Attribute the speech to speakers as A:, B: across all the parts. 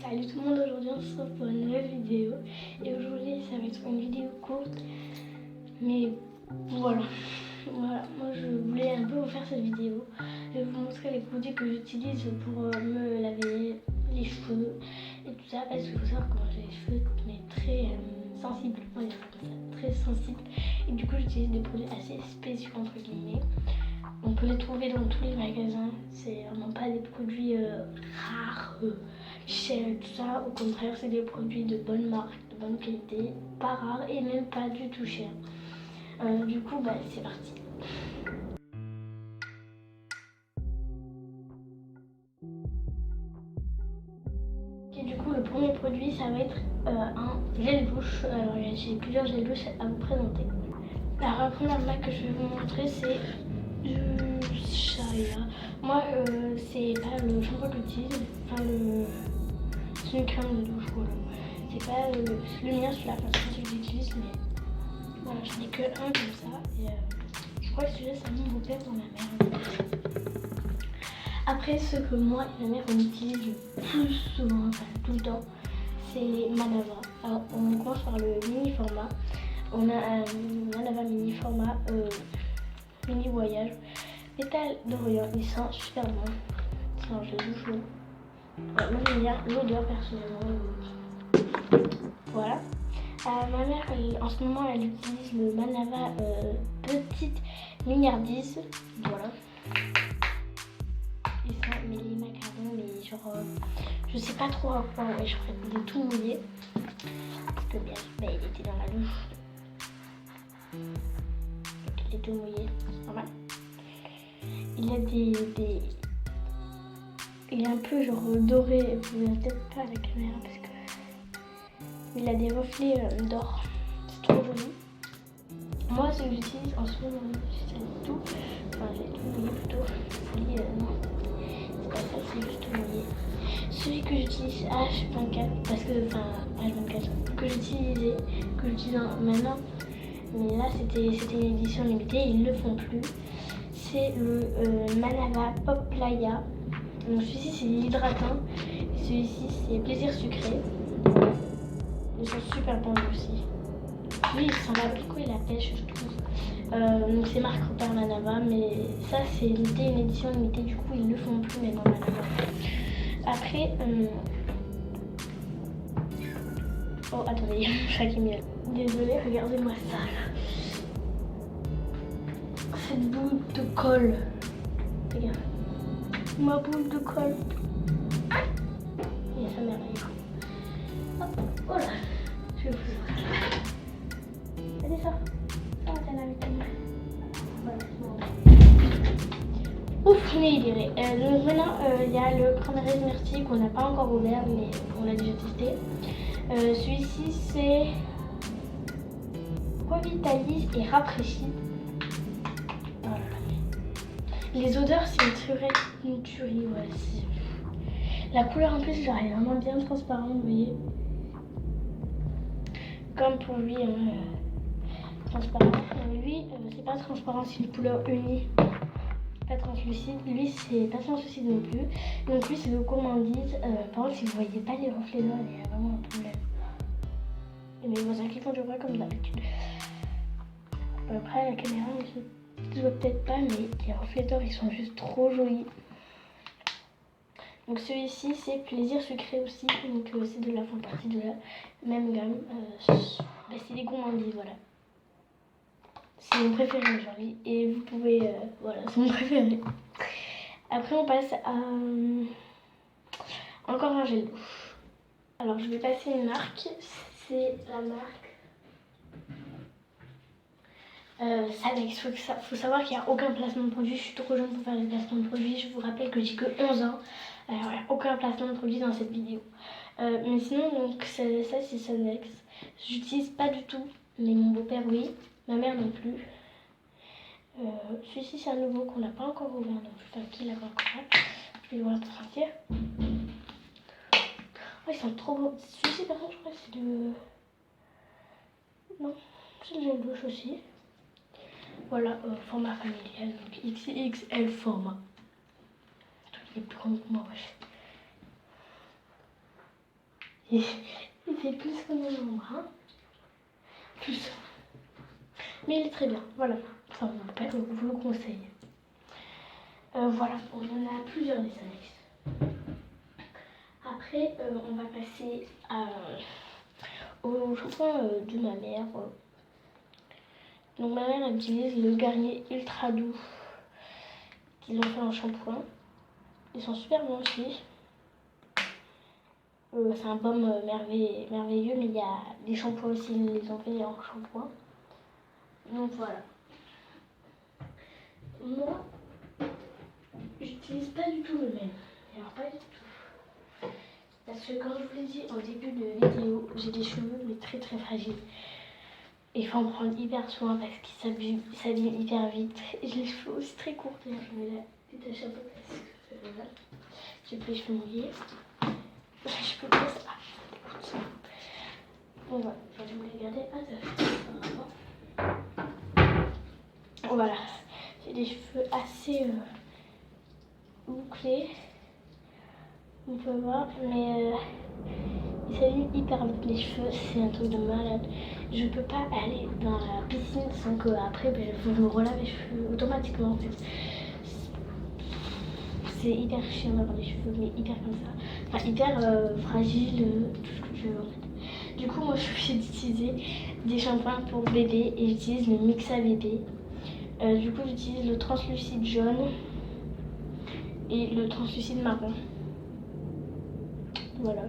A: Salut tout le monde, aujourd'hui on se retrouve pour une nouvelle vidéo. Et aujourd'hui ça va être une vidéo courte. Mais voilà, moi je voulais un peu vous faire cette vidéo. Je vais vous montrer les produits que j'utilise pour me laver les cheveux et tout ça. Parce qu'il faut savoir que moi j'ai les cheveux mais très sensibles, on va dire comme ça, très sensibles. Et du coup j'utilise des produits assez spéciaux entre guillemets. On peut les trouver dans tous les magasins, c'est vraiment pas des produits rares, chers, tout ça. Au contraire, c'est des produits de bonne marque, de bonne qualité, pas rares et même pas du tout chers. Du coup, c'est parti. Et du coup, le premier produit, ça va être un gel douche. Alors, j'ai plusieurs gels douche à vous présenter. Alors, la première marque que je vais vous montrer, c'est Shaya. Moi, c'est pas le shampoing que j'utilise, enfin c'est une crème de douche, voilà. C'est pas le mien, celui-là, enfin c'est celui que j'utilise, mais voilà, j'en ai que un comme ça. Et je crois que celui-là, c'est mon beau-père ou ma mère. Après, ce que moi et ma mère on utilise le plus souvent, enfin tout le temps, c'est les Manava. Alors, on commence par le mini format. On a un Manava mini format, mini voyage. Pétale d'Orient, il sent super bon. C'est un gel douche chaud. Ouais, moi j'aime bien l'odeur personnellement. Voilà. Ma mère, en ce moment, elle utilise le Manava petite milliardise. Voilà. Il sent mais les macarons, mais genre, je sais pas trop à quoi. Ouais, je crois qu'il est tout mouillé. Parce que bien, il était dans la douche. Donc il est tout mouillé, c'est normal. Il a il est un peu genre doré, vous verrez peut-être pas à la caméra parce que il a des reflets d'or, c'est trop joli. Moi ce que j'utilise en ce moment, c'est tout, enfin j'ai tout mouillé plutôt, non, c'est pas ça, c'est juste mouillé. Celui que j'utilise H24, parce que, enfin H24, que j'utilise maintenant, mais là c'était une édition limitée, ils le font plus. C'est le Manava Pop Playa. Donc celui-ci c'est hydratant, et celui-ci c'est plaisir sucré. Ils sont super bons aussi. Lui il sent la pico et la pêche je trouve. Donc c'est marque Repère Manava, mais ça c'est une édition limitée, du coup ils le font plus maintenant Manava. Après, oh attendez, il y a mon chat qui miaule. Désolée, regardez-moi ça là. Cette boule de colle. Regarde. Ma boule de colle. Et ça m'arrive. Hop, voilà. Je vais vous ouvrir. Allez, ça. Ça, t'en as avec moi. Voilà, ouf, mais il dirait. Donc maintenant, il y a le Cranberry Smirty qu'on n'a pas encore ouvert, mais on l'a déjà testé. Celui-ci, c'est revitalise et rafraîchit. Oh là là. Les odeurs, c'est une tuerie, ouais. La couleur en plus, genre, elle est vraiment bien transparente, vous voyez. Comme pour lui, transparent. Lui, c'est pas transparent, c'est une couleur unie. Pas translucide. Lui, c'est pas translucide non plus. Donc lui, c'est le gourmandise. Par contre, si vous voyez pas les reflets d'or, il y a vraiment un problème. Et mes voisins qui font du bruit comme d'habitude. Après, la caméra ne se voit peut-être pas, mais les reflets d'or, ils sont juste trop jolis. Donc celui-ci, c'est plaisir sucré aussi. Donc c'est de la partie de la même gamme. C'est des gourmandises, voilà. C'est mon préféré aujourd'hui. Et vous pouvez... voilà, c'est mon préféré. Après, on passe à... encore un gel douche. Alors, je vais passer une marque. C'est la marque... Sanex. Faut savoir qu'il n'y a aucun placement de produit. Je suis trop jeune pour faire des placements de produits. Je vous rappelle que j'ai que 11 ans. Alors, il n'y a aucun placement de produit dans cette vidéo. Mais sinon, donc, ça c'est Sanex. J'utilise pas du tout. Mais mon beau-père, oui. Ma mère non plus. Celui-ci, c'est un nouveau qu'on n'a pas encore ouvert. Donc, je vais faire qui l'a pas encore là. Je vais voir sortir. Oh, ils sont trop beaux. Celui-ci, par contre, je crois que c'est de... Non, c'est le gel douche aussi. Voilà, format familial, donc XXL format. Il est plus grand que moi, wesh. Il fait plus comme un ombre, hein. Plus. Mais il est très bien, voilà. Enfin, je vous le conseille. Voilà, il y en a plusieurs des annexes. Après, on va passer au shampoing de ma mère. Donc ma mère elle utilise le Garnier Ultra Doux qu'ils ont fait en shampoing. Ils sont super bons aussi. C'est un baume merveilleux, mais il y a des shampoings aussi, ils les ont fait en shampoing. Donc voilà. Moi, j'utilise pas du tout le même. Alors pas du tout. Parce que comme je vous l'ai dit en début de vidéo, j'ai des cheveux mais très très fragiles. Et il faut en prendre hyper soin parce qu'ils s'abîment hyper vite. Et j'ai les cheveux aussi très courts. D'ailleurs, je vais la détacher un peu parce que voilà. J'ai plus les cheveux mouillés. Je peux pas ça. Écoute. Bon voilà, j'aurais dû me les garder voilà, j'ai des cheveux assez bouclés. On peut voir, mais ils s'abîment hyper vite les cheveux, c'est un truc de malade. Je peux pas aller dans la piscine sans que après je me relave les cheveux automatiquement en fait. C'est hyper chiant d'avoir des cheveux, mais hyper comme ça. Enfin, hyper fragile, tout ce que tu veux en fait. Du coup, moi je suis obligée d'utiliser des shampoings pour bébé et j'utilise le Mixa Bébé. Du coup, j'utilise le translucide jaune et le translucide marron. Voilà.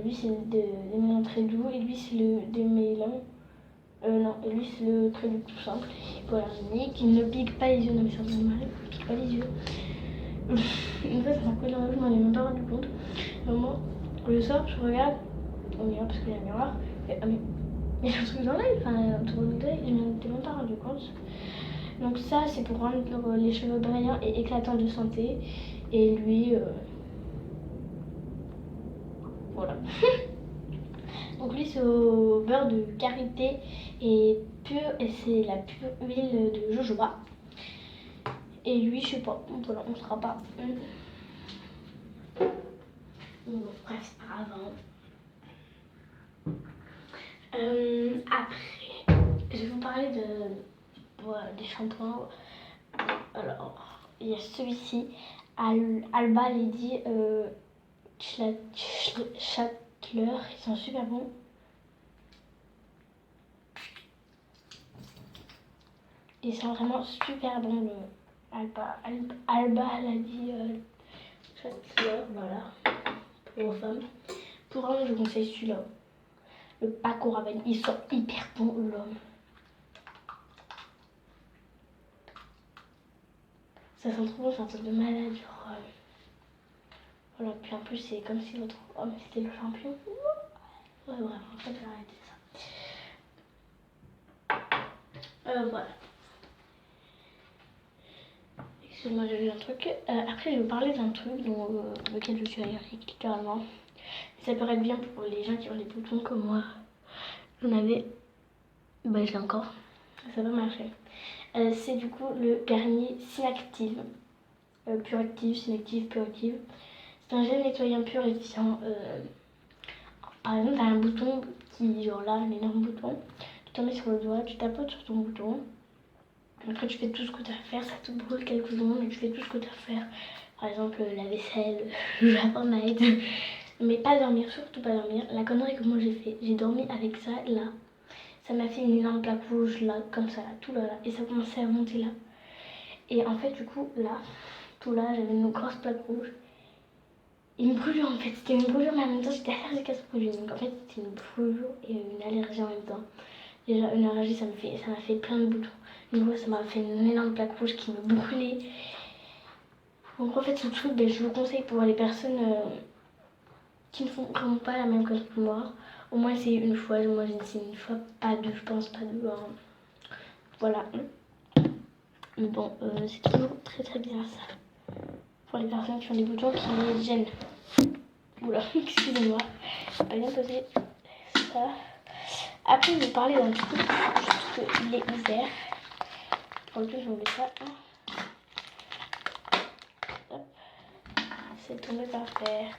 A: Lui, c'est des mélans très doux et lui, c'est le démêlant. Non, et lui, c'est le très doux tout simple. Hypoallergénique. Il ne pique pas les yeux. Non, mais c'est un peu mal. Il ne pique pas les yeux. Une fois, ça m'a collé dans l'œil, je m'en ai même pas rendu compte. Moment, le soir, je regarde. On regarde parce qu'il y a un miroir. Et, ah, mais il y a un truc dans l'œil, enfin, autour de l'œil, je m'en étais même pas rendu compte. Donc ça, c'est pour rendre les cheveux brillants et éclatants de santé. Et lui, voilà. Donc lui, c'est au beurre de karité et c'est la pure huile de jojoba. Et lui, je sais pas, voilà, on ne saura pas. Bon, bref, c'est pas grave. Après, je vais vous parler des shampoings. Alors, il y a celui-ci, Alba Lady Chatler, ils sont super bons. Ils sont vraiment super bons, le Alba Lady Chatler, voilà, pour aux femmes. Pour hommes, je vous conseille celui-là. Le Paco Rabanne, ils sont hyper bons, l'homme. Ça sent trop bon, c'est un truc de malade, genre. Voilà, puis en plus, c'est comme si votre homme c'était le champion. Ouais, bref, en fait, j'ai arrêté ça. Voilà. Excuse-moi, j'ai lu un truc. Après, je vais vous parler d'un truc lequel je suis allergique, littéralement. Ça peut être bien pour les gens qui ont des boutons comme moi. J'en avais. Bah, je l'ai encore. Ça va marcher. C'est du coup le Garnier Synactive. Puractive, Synactive, Puractive. C'est un gel nettoyant purifiant. Par exemple, t'as un bouton qui, genre là, un énorme bouton. Tu t'en mets sur le doigt, tu tapotes sur ton bouton. Après, tu fais tout ce que tu as à faire. Ça te brûle quelques secondes, mais tu fais tout ce que tu as à faire. Par exemple, la vaisselle, le Japon-Maid. Mais pas dormir, surtout pas dormir. La connerie que moi j'ai fait, j'ai dormi avec ça là. Ça m'a fait une énorme plaque rouge là, comme ça, là, tout là, là. Et ça commençait à monter là. Et en fait, du coup, là, tout là, j'avais une grosse plaque rouge. Et une brûlure en fait, c'était une brûlure, mais en même temps, j'étais allergique à cette brûlure. Donc en fait, c'était une brûlure et une allergie en même temps. Déjà, une allergie, ça m'a fait plein de boutons. Une fois, ça m'a fait une énorme plaque rouge qui me brûlait. Donc en fait, ce truc, je vous conseille pour les personnes qui ne font vraiment pas la même chose que moi. Au moins, c'est une fois. Moi, j'ai essayé une fois, pas deux, je pense, pas deux. Hein. Voilà. Mais bon, c'est toujours très très bien ça. Pour les personnes qui ont des boutons qui les gênent. Oula, excusez-moi. J'ai pas bien posé ça. Après, je vais vous parler d'un truc, juste qu'il est ouvert. En plus, je vous mets ça. Hop. C'est tombé par terre.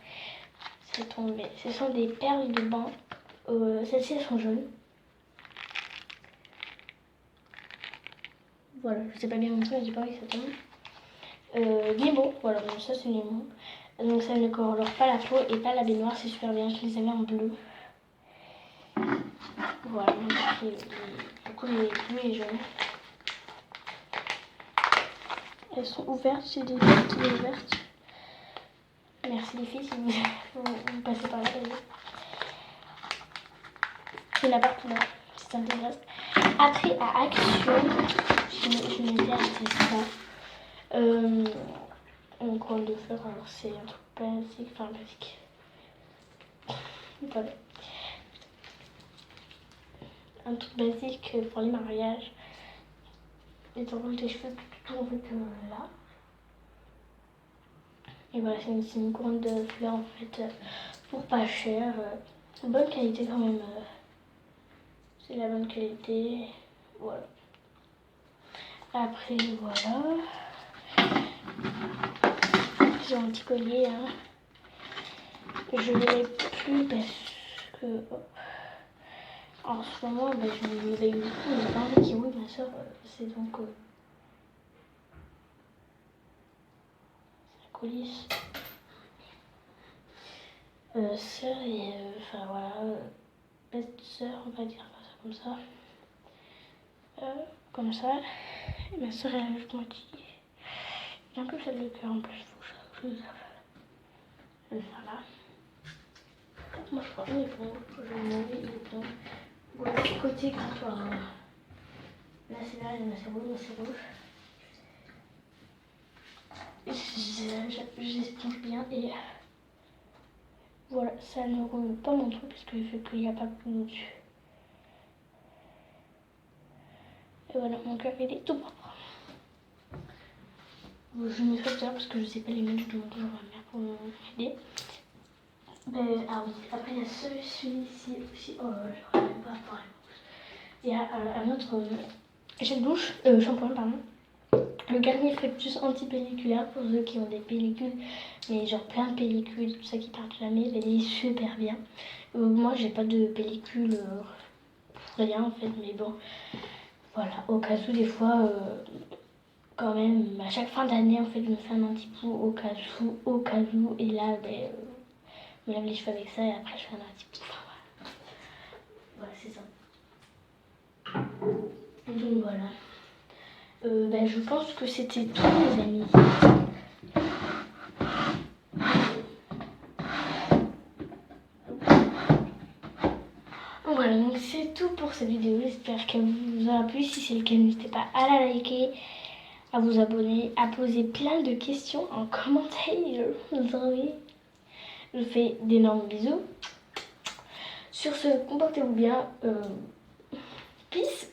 A: c'est tombé. Ce sont des perles de bain. Celles-ci elles sont jaunes. Voilà, je sais pas bien montrer, mais j'ai pas envie que ça tombe. Nemo, voilà, donc ça c'est Nemo. Donc ça ne colore pas la peau et pas la baignoire, c'est super bien. Je les ai mis en bleu. Voilà, donc du coup les bleus et jaunes. Elles sont ouvertes, j'ai des filles qui sont ouvertes. Merci les filles si vous passez par là d'ailleurs. Il y en a partout là, si ça m'intéresse. Après à Action, je m'étais acheté ça. Un coin de fer, alors c'est un truc basique, enfin basique. Voilà. Un truc basique pour les mariages. Et t'enroules tes cheveux tout en fait là. Et voilà, c'est une couronne de fleurs en fait pour pas cher. Bonne qualité quand même. C'est la bonne qualité. Voilà. Après voilà. J'ai un petit collier. Hein. Je ne l'ai plus parce que en ce moment je me réveille beaucoup. J'ai pas envie qu'il roule ma soeur. C'est donc sa coulisse. Sœur et enfin voilà. Bête sœur, on va dire ça comme ça. Comme ça. Et ma soeur elle a juste moitié. J'ai un peu celle de cœur en plus. Faut que je vais faire là. Moi je crois qu'on est bon. Je vais demander il est bon. Voilà, côté grattoir. Là c'est vert, là c'est rouge, là c'est rouge. J'esponge bien et voilà, ça ne remet pas mon truc parce que vu qu'il n'y a pas de dessus. Et voilà, mon cœur il est tout propre. Je me fais ça parce que je sais pas les mettre, je demande toujours à ma mère pour m'aider. Ah oui, après il y a celui-ci aussi. Oh, je ne même pas parler. Il y a un autre gel douche, shampoing, pardon. Le Garnier Fructus anti-pelliculaire pour ceux qui ont des pellicules, mais genre plein de pellicules, tout ça qui partent jamais, il est super bien. Moi j'ai pas de pellicule, rien en fait, mais bon, voilà, au cas où des fois, quand même, à chaque fin d'année en fait, je me fais un anti-poux au cas où, et là, je me lave les cheveux avec ça et après je fais un anti-poux. Enfin, voilà, c'est ça. Donc voilà. Je pense que c'était tout les amis. Voilà, donc c'est tout pour cette vidéo. J'espère qu'elle vous aura plu. Si c'est le cas, n'hésitez pas à la liker, à vous abonner, à poser plein de questions en commentaire. Je vous fais d'énormes bisous. Sur ce, comportez-vous bien. Peace.